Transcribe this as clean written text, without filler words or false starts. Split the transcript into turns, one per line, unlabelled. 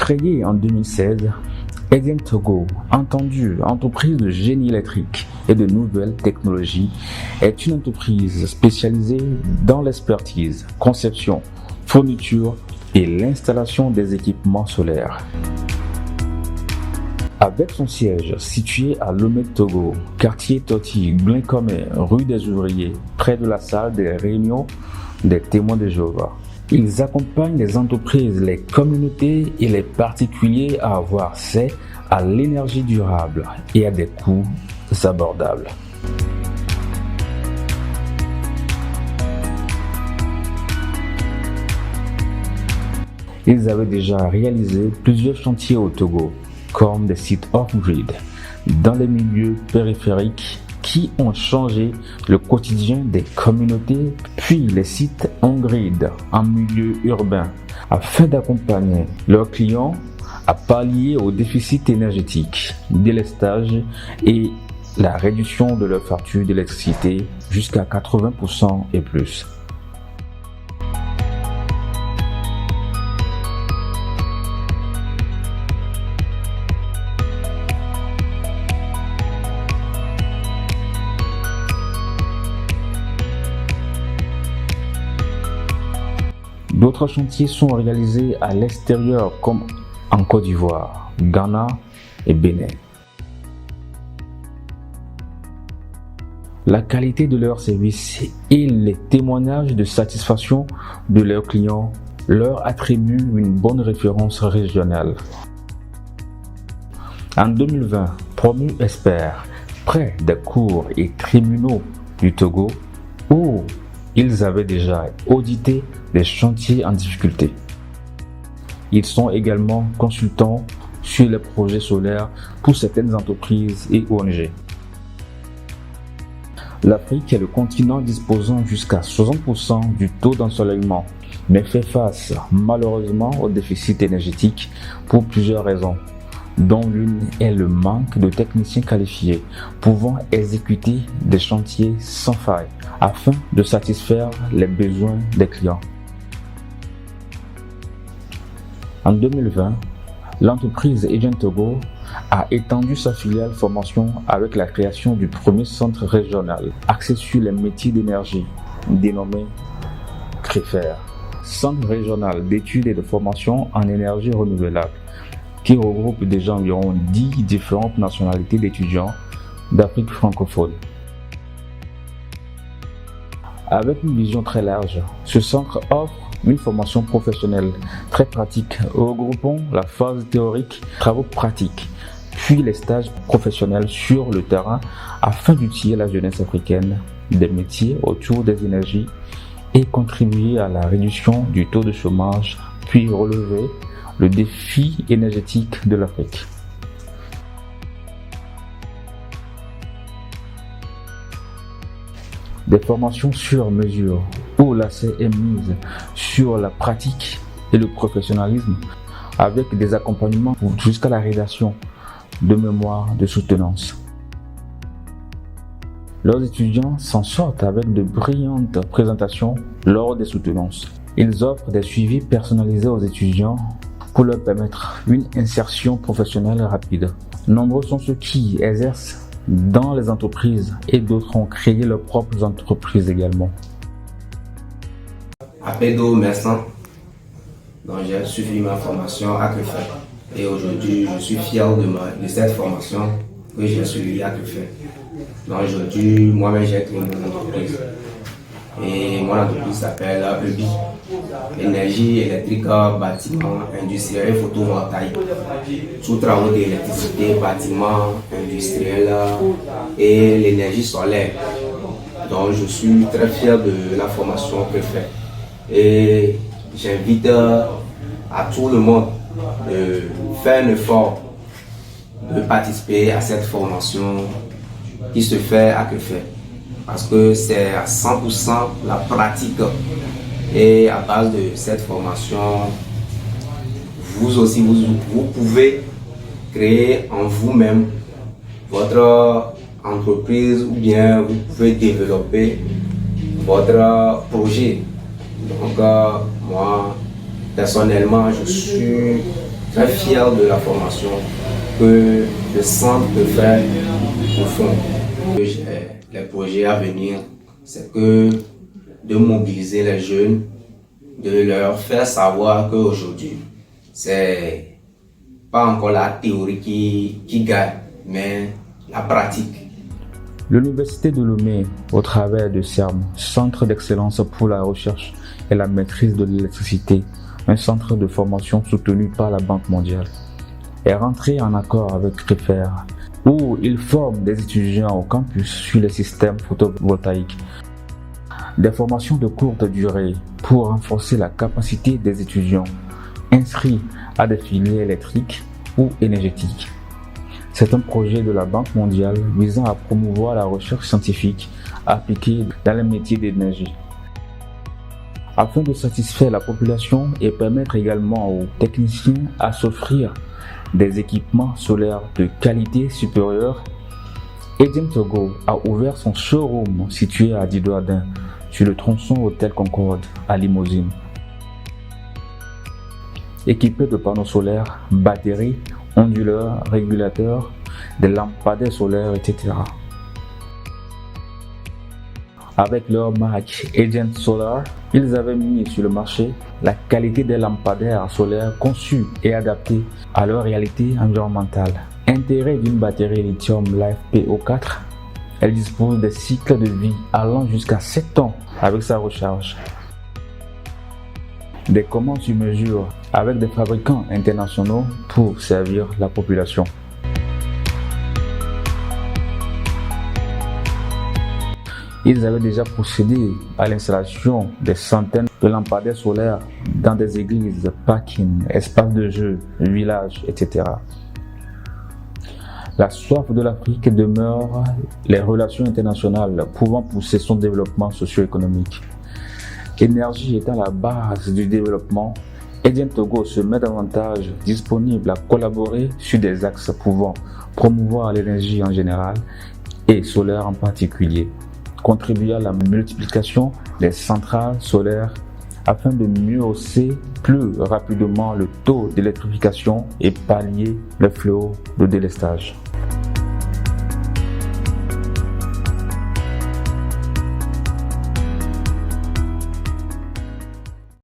Créée en 2016, Ezen Togo, entendue entreprise de génie électrique et de nouvelles technologies, est une entreprise spécialisée dans l'expertise, conception, fourniture et l'installation des équipements solaires. Avec son siège situé à Lomé Togo, quartier Toti, Glinkomé, rue des Ouvriers, près de la salle des réunions des témoins de Jéhovah. Ils accompagnent les entreprises, les communautés et les particuliers à avoir accès à l'énergie durable et à des coûts abordables. Ils avaient déjà réalisé plusieurs chantiers au Togo, comme des sites off-grid, dans les milieux périphériques qui ont changé le quotidien des communautés, puis les sites on-grid en milieu urbain, afin d'accompagner leurs clients à pallier au déficit énergétique, délestage et la réduction de leur facture d'électricité jusqu'à 80% et plus. D'autres chantiers sont réalisés à l'extérieur comme en Côte d'Ivoire, Ghana et Bénin. La qualité de leurs services et les témoignages de satisfaction de leurs clients leur attribuent une bonne référence régionale. En 2020, promu expert près des cours et tribunaux du Togo, où ils avaient déjà audité des chantiers en difficulté. Ils sont également consultants sur les projets solaires pour certaines entreprises et ONG. L'Afrique est le continent disposant jusqu'à 60% du taux d'ensoleillement, mais fait face malheureusement au déficit énergétique pour plusieurs raisons, dont l'une est le manque de techniciens qualifiés pouvant exécuter des chantiers sans faille afin de satisfaire les besoins des clients. En 2020, l'entreprise Ezen Togo a étendu sa filiale formation avec la création du premier centre régional axé sur les métiers d'énergie, dénommé CREFER, Centre régional d'études et de formation en énergie renouvelable, qui regroupe déjà environ 10 différentes nationalités d'étudiants d'Afrique francophone. Avec une vision très large, ce centre offre une formation professionnelle très pratique, regroupant la phase théorique, travaux pratiques, puis les stages professionnels sur le terrain afin d'outiller la jeunesse africaine des métiers autour des énergies et contribuer à la réduction du taux de chômage, puis relever le défi énergétique de l'Afrique. Des formations sur mesure où l'accès est mis sur la pratique et le professionnalisme avec des accompagnements jusqu'à la rédaction de mémoires de soutenance. Leurs étudiants s'en sortent avec de brillantes présentations lors des soutenances. Ils offrent des suivis personnalisés aux étudiants pour leur permettre une insertion professionnelle rapide. Nombreux sont ceux qui exercent dans les entreprises et d'autres ont créé leurs propres entreprises également.
Apedo Mersan, donc j'ai suivi ma formation à CREFER et aujourd'hui je suis fier de cette formation que j'ai suivie à CREFER. Donc aujourd'hui moi-même j'ai créé mon entreprise et mon entreprise s'appelle EBI, énergie électrique, bâtiment, industriel et photovoltaïque. Sous travaux d'électricité, bâtiment, industriel et l'énergie solaire. Donc je suis très fier de la formation que je fais. Et j'invite à tout le monde de faire un effort de participer à cette formation qui se fait à CREFER. Parce que c'est à 100% la pratique. Et à base de cette formation, vous aussi, vous pouvez créer en vous-même votre entreprise ou bien vous pouvez développer votre projet. Donc moi, personnellement, je suis très fier de la formation que le centre peut faire au fond. Les projets à venir, c'est que de mobiliser les jeunes, de leur faire savoir qu'aujourd'hui, c'est pas encore la théorie qui gagne, mais la pratique.
L'Université de Lomé, au travers de CERM, Centre d'excellence pour la recherche et la maîtrise de l'électricité, un centre de formation soutenu par la Banque mondiale, est rentré en accord avec REFER, où il forme des étudiants au campus sur les systèmes photovoltaïques. Des formations de courte durée pour renforcer la capacité des étudiants inscrits à des filières électriques ou énergétiques. C'est un projet de la Banque mondiale visant à promouvoir la recherche scientifique appliquée dans les métiers d'énergie. Afin de satisfaire la population et permettre également aux techniciens à s'offrir des équipements solaires de qualité supérieure, Agent Togo a ouvert son showroom situé à Didoadin, sur le tronçon Hôtel Concorde à Limousine. Équipé de panneaux solaires, batteries, onduleurs, régulateurs, des lampadaires solaires, etc. Avec leur marque Agent Solar, ils avaient mis sur le marché la qualité des lampadaires solaires conçus et adaptés à leur réalité environnementale. Intégrée d'une batterie lithium LiFePO4, elle dispose des cycles de vie allant jusqu'à 7 ans avec sa recharge. Des commandes sur mesure avec des fabricants internationaux pour servir la population. Ils avaient déjà procédé à l'installation des centaines de lampadaires solaires dans des églises, parkings, espaces de jeux, villages, etc. La soif de l'Afrique demeure les relations internationales pouvant pousser son développement socio-économique. Énergie étant la base du développement, Agent Togo se met davantage disponible à collaborer sur des axes pouvant promouvoir l'énergie en général et solaire en particulier, contribuer à la multiplication des centrales solaires afin de mieux hausser plus rapidement le taux d'électrification et pallier le fléau de délestage.